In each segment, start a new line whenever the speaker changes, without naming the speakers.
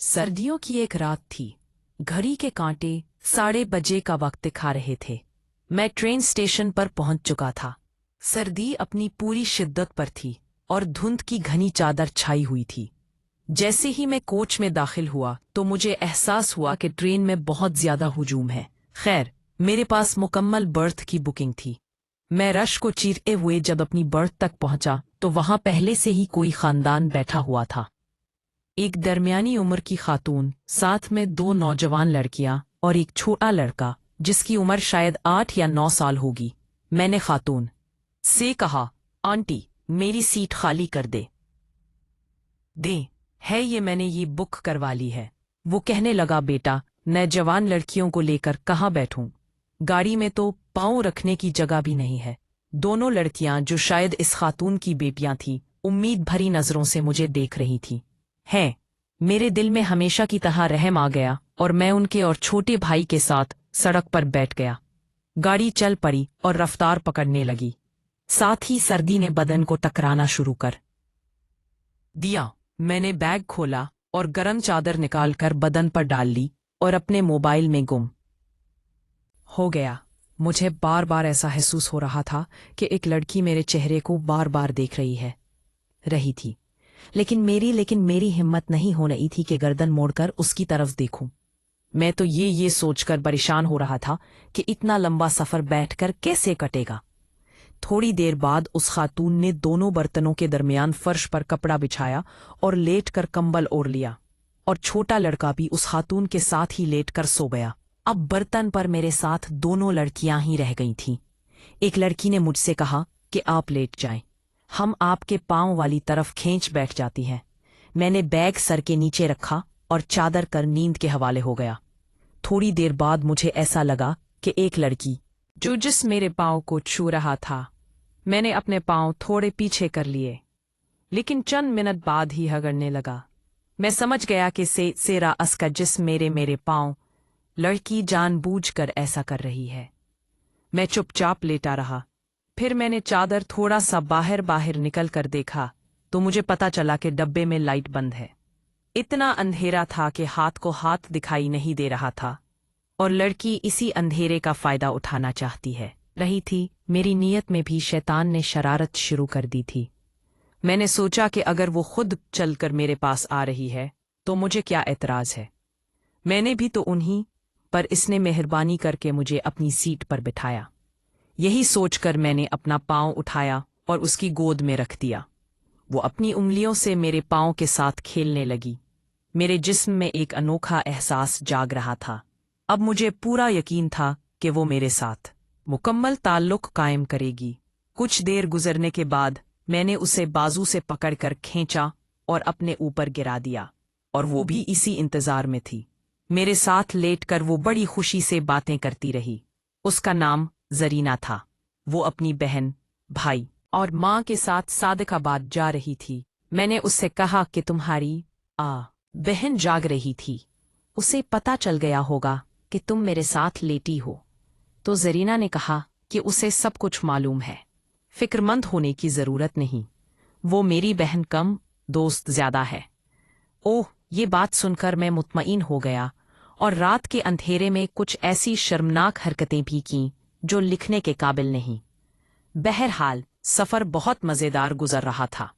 सर्दियों की एक रात थी। घड़ी के कांटे 12:30 का वक्त दिखा रहे थे। मैं ट्रेन स्टेशन पर पहुंच चुका था। सर्दी अपनी पूरी शिद्दत पर थी और धुंध की घनी चादर छाई हुई थी। जैसे ही मैं कोच में दाखिल हुआ तो मुझे एहसास हुआ कि ट्रेन में बहुत ज्यादा हुजूम है। खैर, मेरे पास मुकम्मल बर्थ की बुकिंग थी। मैं रश को चीरते हुए जब अपनी बर्थ तक पहुंचा तो वहां पहले से ही कोई खानदान बैठा हुआ था। एक दरमियानी उम्र की खातून, साथ में 2 नौजवान लड़कियां और एक छोटा लड़का जिसकी उम्र शायद 8 या 9 साल होगी। मैंने खातून से कहा, आंटी, मेरी सीट खाली कर दे है ये, मैंने ये बुक करवा ली है। वो कहने लगा, बेटा, नौजवान लड़कियों को लेकर कहाँ बैठूं? गाड़ी में तो पाँव रखने की जगह भी नहीं है। दोनों लड़कियां, जो शायद इस खातून की बेटियां थीं, उम्मीद भरी नजरों से मुझे देख रही थीं। मेरे दिल में हमेशा की तरह रहम आ गया और मैं उनके और छोटे भाई के साथ सड़क पर बैठ गया। गाड़ी चल पड़ी और रफ्तार पकड़ने लगी। साथ ही सर्दी ने बदन को टकराना शुरू कर दिया। मैंने बैग खोला और गरम चादर निकालकर बदन पर डाल ली और अपने मोबाइल में गुम हो गया। मुझे बार बार ऐसा महसूस हो रहा था कि एक लड़की मेरे चेहरे को बार बार देख रही थी, लेकिन मेरी हिम्मत नहीं हो रही थी कि गर्दन मोड़कर उसकी तरफ देखूं। मैं तो ये सोचकर परेशान हो रहा था कि इतना लंबा सफर बैठकर कैसे कटेगा। थोड़ी देर बाद उस खातून ने दोनों बर्तनों के दरमियान फर्श पर कपड़ा बिछाया और लेटकर कंबल ओढ़ लिया, और छोटा लड़का भी उस खातून के साथ ही लेटकर सो गया। अब बर्तन पर मेरे साथ दोनों लड़कियां ही रह गई थीं। एक लड़की ने मुझसे कहा कि आप लेट जाएं, हम आपके पांव वाली तरफ खींच बैठ जाती हैं। मैंने बैग सर के नीचे रखा और चादर कर नींद के हवाले हो गया। थोड़ी देर बाद मुझे ऐसा लगा कि एक लड़की जिस मेरे पांव को छू रहा था। मैंने अपने पांव थोड़े पीछे कर लिए, लेकिन चंद मिनट बाद ही हगड़ने लगा। मैं समझ गया कि सेरा असका जिस्म मेरे पांव, लड़की जानबूझकर ऐसा कर रही है। मैं चुपचाप लेटा रहा। फिर मैंने चादर थोड़ा सा बाहर निकल कर देखा तो मुझे पता चला कि डब्बे में लाइट बंद है। इतना अंधेरा था कि हाथ को हाथ दिखाई नहीं दे रहा था, और लड़की इसी अंधेरे का फायदा उठाना चाहती रही थी। मेरी नीयत में भी शैतान ने शरारत शुरू कर दी थी। मैंने सोचा कि अगर वो खुद चलकर मेरे पास आ रही है तो मुझे क्या एतराज है। मैंने भी तो उन्हीं पर इसने मेहरबानी करके मुझे अपनी सीट पर बिठाया। यही सोचकर मैंने अपना पांव उठाया और उसकी गोद में रख दिया। वो अपनी उंगलियों से मेरे पांव के साथ खेलने लगी। मेरे जिस्म में एक अनोखा एहसास जाग रहा था। अब मुझे पूरा यकीन था कि वो मेरे साथ मुकम्मल ताल्लुक कायम करेगी। कुछ देर गुजरने के बाद मैंने उसे बाजू से पकड़कर खींचा और अपने ऊपर गिरा दिया, और वो भी इसी इंतजार में थी। मेरे साथ लेटकर वो बड़ी खुशी से बातें करती रही। उसका नाम जरीना था। वो अपनी बहन, भाई और माँ के साथ सादिकाबाद जा रही थी। मैंने उससे कहा कि तुम्हारी बहन जाग रही थी, उसे पता चल गया होगा कि तुम मेरे साथ लेटी हो। तो जरीना ने कहा कि उसे सब कुछ मालूम है, फिक्रमंद होने की जरूरत नहीं, वो मेरी बहन कम, दोस्त ज्यादा है। ओह, ये बात सुनकर मैं मुतमईन हो गया और रात के अंधेरे में कुछ ऐसी शर्मनाक हरकतें भी कीं जो लिखने के काबिल नहीं। बहरहाल सफर बहुत मजेदार गुजर रहा था।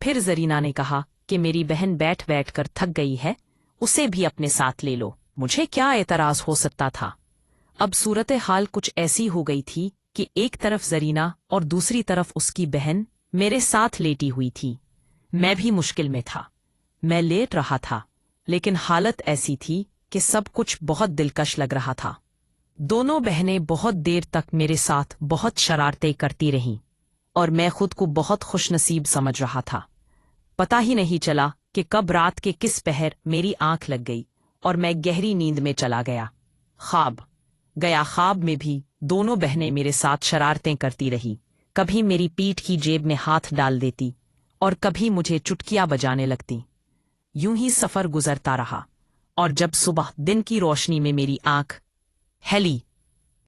फिर जरीना ने कहा कि मेरी बहन बैठ बैठ कर थक गई है, उसे भी अपने साथ ले लो। मुझे क्या एतराज हो सकता था। अब सूरत हाल कुछ ऐसी हो गई थी कि एक तरफ जरीना और दूसरी तरफ उसकी बहन मेरे साथ लेटी हुई थी। मैं भी मुश्किल में था। मैं लेट रहा था, लेकिन हालत ऐसी थी कि सब कुछ बहुत दिलकश लग रहा था। दोनों बहनें बहुत देर तक मेरे साथ बहुत शरारतें करती रहीं, और मैं खुद को बहुत खुशनसीब समझ रहा था। पता ही नहीं चला कि कब रात के किस पहर मेरी आंख लग गई और मैं गहरी नींद में चला गया। ख्वाब में भी दोनों बहनें मेरे साथ शरारतें करती रही। कभी मेरी पीठ की जेब में हाथ डाल देती और कभी मुझे चुटकियां बजाने लगती। यूं ही सफर गुजरता रहा, और जब सुबह दिन की रोशनी में मेरी आंख हेली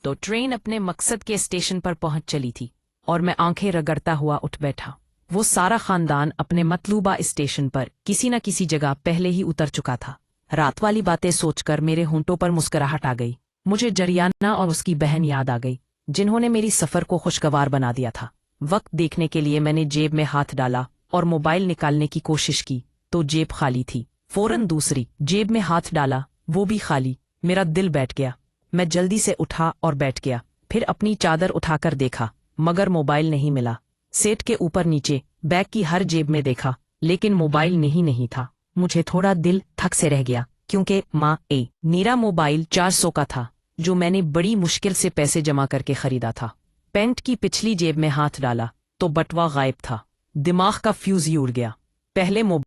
तो ट्रेन अपने मकसद के स्टेशन पर पहुंच चली थी, और मैं आंखें रगड़ता हुआ उठ बैठा। وہ سارا خاندان اپنے مطلوبہ اسٹیشن پر کسی نہ کسی جگہ پہلے ہی اتر چکا تھا۔ رات والی باتیں سوچ کر میرے ہونٹوں پر مسکراہٹ آ گئی۔ مجھے جریانہ اور اس کی بہن یاد آ گئی، جنہوں نے میری سفر کو خوشگوار بنا دیا تھا۔ وقت دیکھنے کے لیے میں نے جیب میں ہاتھ ڈالا اور موبائل نکالنے کی کوشش کی تو جیب خالی تھی۔ فوراً دوسری جیب میں ہاتھ ڈالا، وہ بھی خالی۔ میرا دل بیٹھ گیا۔ میں جلدی سے اٹھا اور بیٹھ گیا، پھر اپنی چادر اٹھا کر دیکھا مگر موبائل نہیں ملا۔ سیٹ کے اوپر نیچے بیگ کی ہر جیب میں دیکھا لیکن موبائل نہیں تھا۔ مجھے تھوڑا دل تھک سے رہ گیا کیونکہ میرا موبائل 400 کا تھا جو میں نے بڑی مشکل سے پیسے جمع کر کے خریدا تھا۔ پینٹ کی پچھلی جیب میں ہاتھ ڈالا تو بٹوا غائب تھا۔ دماغ کا فیوز ہی اڑ گیا۔ پہلے موبائل